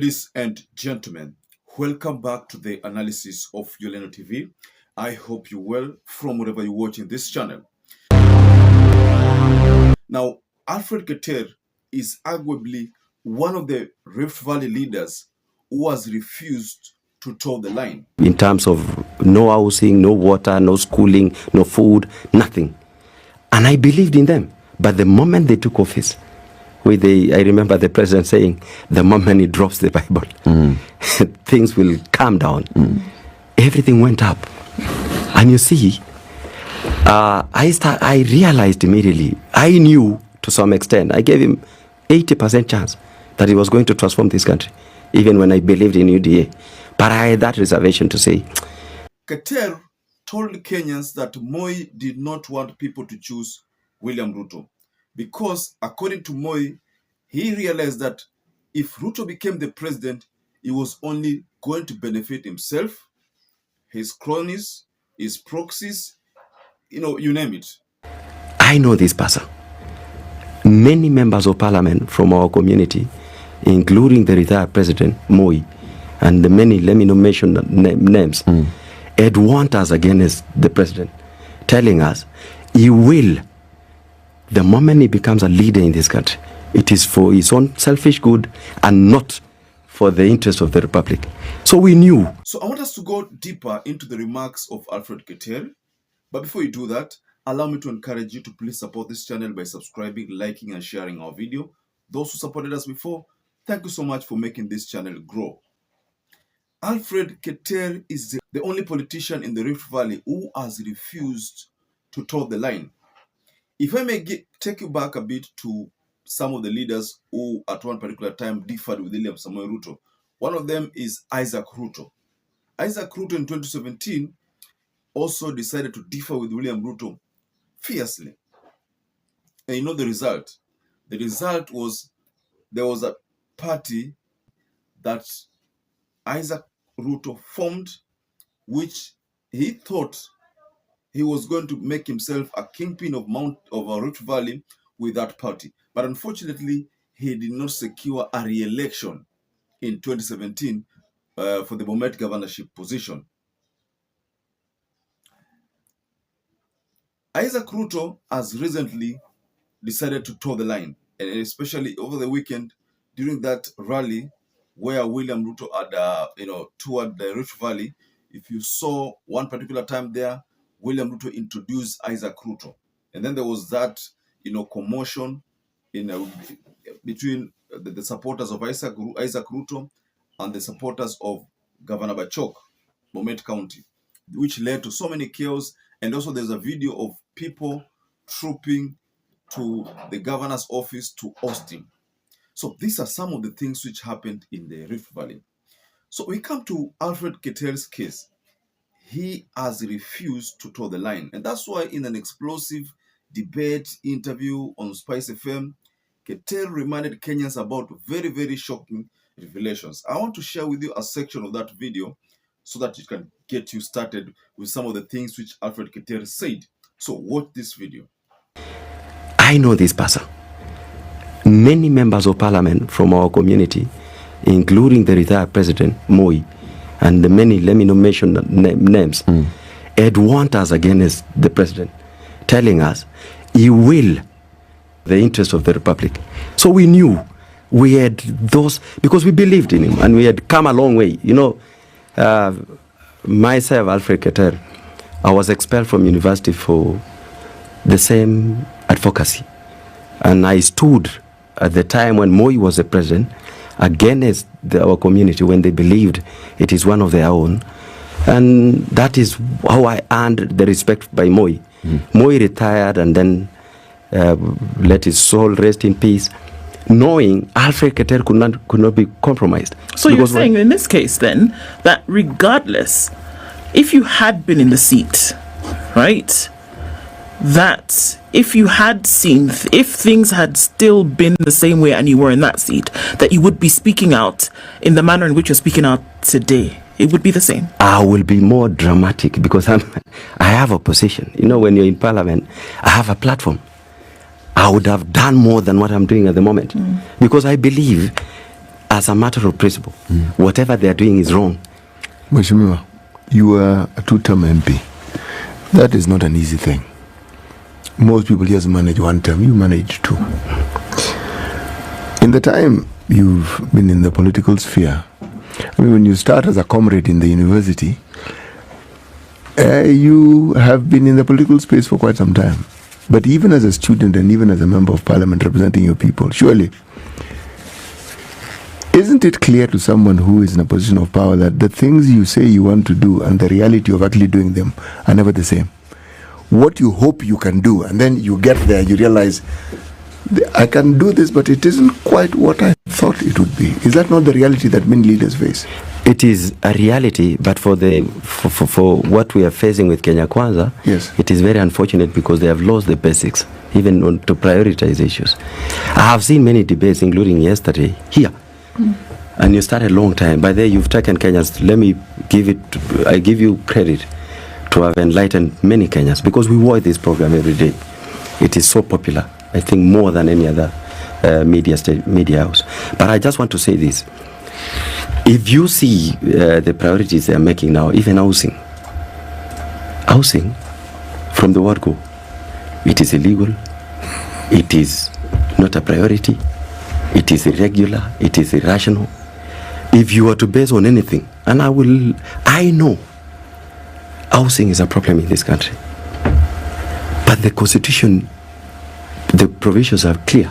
Ladies and gentlemen, welcome back to the analysis of YOLENO TV. I hope you're well from wherever you're watching this channel. Now, ALFRED Keter is arguably one of the Rift Valley leaders who has refused to toe the line. In terms of no housing, no water, no schooling, no food, nothing. And I believed in them. But the moment they took office, I remember the president saying, the moment he drops the Bible, things will calm down. Everything went up. And you see, I realized immediately, I knew to some extent, I gave him 80% chance that he was going to transform this country, even when I believed in UDA. But I had that reservation to say. Keter told Kenyans that Moi did not want people to choose William Ruto because, according to Moi, he realized that if Ruto became the president, he was only going to benefit himself, his cronies, his proxies, you name it. I know this person. Many members of parliament from our community, including the retired president, Moi, and the many, let me not mention names, had warned us against the president, telling us he will, the moment he becomes a leader in this country, it is for his own selfish good and not for the interest of the republic. So we knew. So I want us to go deeper into the remarks of ALFRED Keter. But before you do that, allow me to encourage you to please support this channel by subscribing, liking, and sharing our video. Those who supported us before, thank you so much for making this channel grow. ALFRED Keter is the only politician in the Rift Valley who has refused to toe the line. If I may take you back a bit to some of the leaders who at one particular time differed with William Samoei Ruto. One of them is Isaac Ruto. Isaac Ruto in 2017 also decided to differ with William Ruto fiercely. And you know the result? The result was there was a party that Isaac Ruto formed, which he thought he was going to make himself a kingpin of Rift Valley with that party. But unfortunately, he did not secure a re-election in 2017 for the Bomet governorship position. Isaac Ruto has recently decided to toe the line, and especially over the weekend during that rally where William Ruto had, toured the Rift Valley. If you saw one particular time there, William Ruto introduced Isaac Ruto, and then there was that, commotion between the supporters of Isaac Ruto and the supporters of Governor Bachok, Bomet County, which led to so many chaos. And also there's a video of people trooping to the governor's office to oust him. So these are some of the things which happened in the Rift Valley. So we come to ALFRED Keter's case. He has refused to toe the line. And that's why in an explosive debate interview on Spice FM, Keter reminded Kenyans about very, very shocking revelations. I want to share with you a section of that video so that it can get you started with some of the things which ALFRED Keter said. So watch this video. I know this person. Many members of parliament from our community, including the retired president, Moi, and the many, let me not mention names, had warned us against the president, telling us he will, the interest of the republic. So we knew we had those, because we believed in him and we had come a long way. Myself, ALFRED Keter, I was expelled from university for the same advocacy. And I stood at the time when Moi was the president against our community when they believed it is one of their own. And that is how I earned the respect by Moi. Moi retired and then let his soul rest in peace, knowing ALFRED Keter could not be compromised. So you're saying in this case then that regardless, if you had been in the seat, right, that if you had seen, if things had still been the same way and you were in that seat, that you would be speaking out in the manner in which you're speaking out today? It would be the same? I will be more dramatic because I have a position. When you're in parliament, I have a platform. I would have done more than what I'm doing at the moment because I believe as a matter of principle, whatever they are doing is wrong. Mheshimiwa, you are a two-term MP. That is not an easy thing. Most people just manage one term. You manage two. In the time you've been in the political sphere, I mean, when you start as a comrade in the university, you have been in the political space for quite some time. But even as a student and even as a member of parliament representing your people, surely, isn't it clear to someone who is in a position of power that the things you say you want to do and the reality of actually doing them are never the same? What you hope you can do, and then you get there, you realize, I can do this, but it isn't quite what I thought it would be. Is that not the reality that many leaders face? It is a reality, but for what we are facing with Kenya Kwanza, yes, it is very unfortunate because they have lost the basics, even to prioritize issues. I have seen many debates, including yesterday, here. And you started a long time. By there, you've taken Kenyans. Let me I give you credit to have enlightened many Kenyans, because we watch this program every day. It is so popular, I think more than any other media house. But I just want to say this. If you see the priorities they are making now, even housing from the word go, it is illegal, it is not a priority, it is irregular, it is irrational. If you are to base on anything, and I know housing is a problem in this country, but the constitution, the provisions are clear.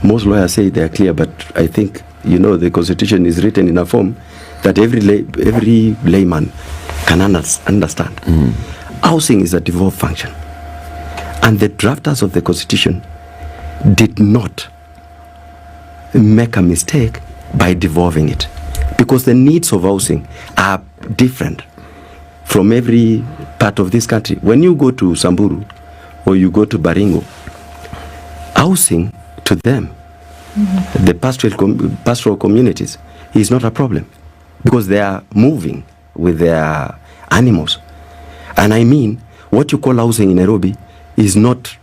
Most lawyers say they are clear, but I think, the constitution is written in a form that every layman can understand. Housing is a devolved function, and the drafters of the constitution did not make a mistake by devolving it, because the needs of housing are different from every part of this country. When you go to Samburu or you go to Baringo, housing to them, the pastoral communities, is not a problem, because they are moving with their animals. And I mean, what you call housing in Nairobi is not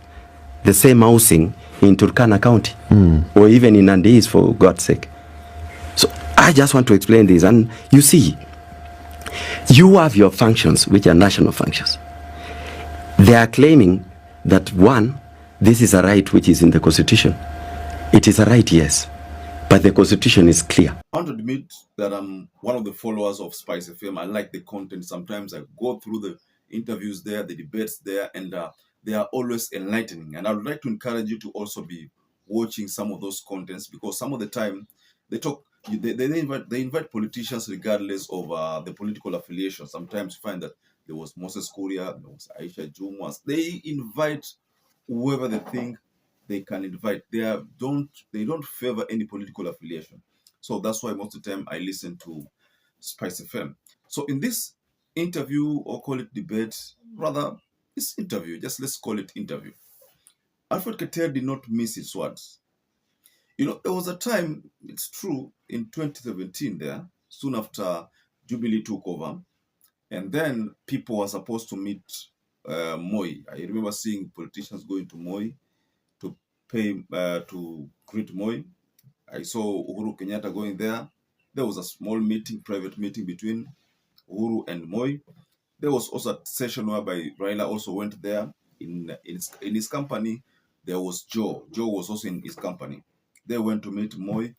the same housing in Turkana County or even in Andes, for God's sake. So I just want to explain this. And you see, you have your functions, which are national functions. They are claiming that, one, this is a right which is in the constitution. It is a right, yes, but the constitution is clear. I want to admit that I'm one of the followers of Spice FM. I like the content. Sometimes I go through the interviews there, the debates there, and they are always enlightening. And I would like to encourage you to also be watching some of those contents, because some of the time they talk, they invite politicians regardless of the political affiliation. Sometimes you find that there was Moses Kuria, there was Aisha Jumwas. They invite whoever they think they can invite. They don't favor any political affiliation. So that's why most of the time I listen to Spice FM. So in this interview, or call it debate, rather it's interview, just let's call it interview, Alfred Keter did not miss his words. There was a time, it's true, in 2017 there, soon after Jubilee took over, and then people were supposed to meet Moi. I remember seeing politicians going to Moi to to greet Moi. I saw Uhuru Kenyatta going there. There was a small meeting, private meeting between Uhuru and Moi. There was also a session whereby Raila also went there. In his company, there was Joe. Joe was also in his company. They went to meet Moi.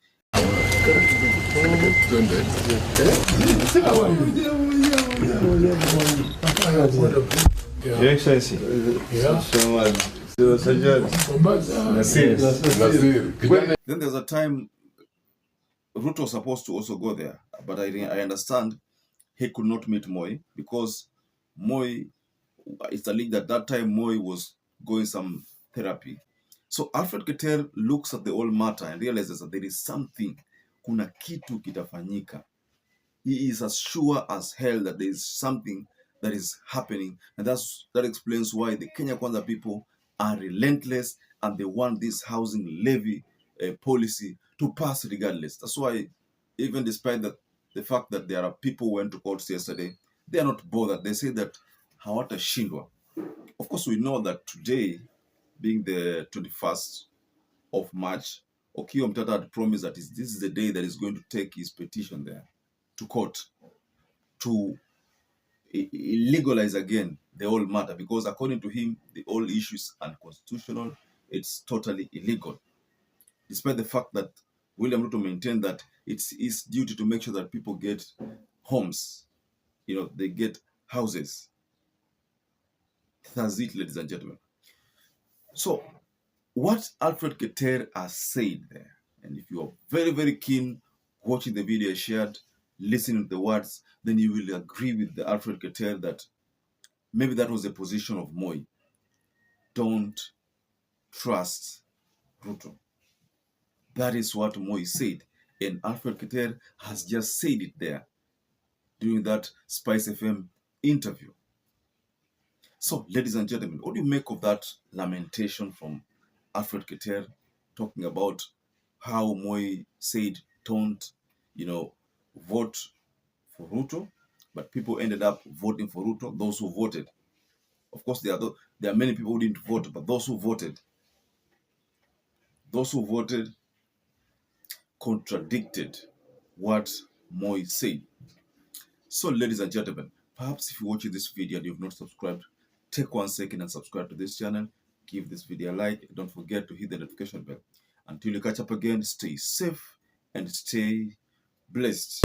Your Excellency. Then there's a time RUTO was supposed to also go there, but I understand he could not meet Moi, because Moi, it's alleged that time Moi was going some therapy. So Alfred Keter looks at the whole matter and realizes that there is something, kuna kitu kitafanyika. He is as sure as hell that there is something that is happening, and that explains why the Kenya Kwanza people are relentless and they want this housing levy policy to pass regardless. That's why, even despite the fact that there are people who went to court yesterday, they are not bothered. They say that hawatashindwa. Of course, we know that today, being the 21st of March, Okiya Omtata had promised that this is the day that he's going to take his petition there to court to legalize again the whole matter, because according to him, the whole issue is unconstitutional. It's totally illegal, despite the fact that William Ruto maintained that it's his duty to make sure that people get homes, they get houses. That's it, ladies and gentlemen. So, what Alfred Keter has said there, and if you are very, very keen watching the video I shared, listening to the words, then you will agree with the Alfred Keter that maybe that was the position of Moi. Don't trust Ruto. That is what Moi said, and Alfred Keter has just said it there during that Spice FM interview. So, ladies and gentlemen, what do you make of that lamentation from Alfred Keter talking about how Moi said don't, vote for Ruto, but people ended up voting for Ruto, those who voted. Of course, there are many people who didn't vote, but those who voted contradicted what Moi said. So, ladies and gentlemen, perhaps if you're watching this video and you've not subscribed, take 1 second and subscribe to this channel. Give this video a like. Don't forget to hit the notification bell. Until you catch up again, stay safe and stay blessed.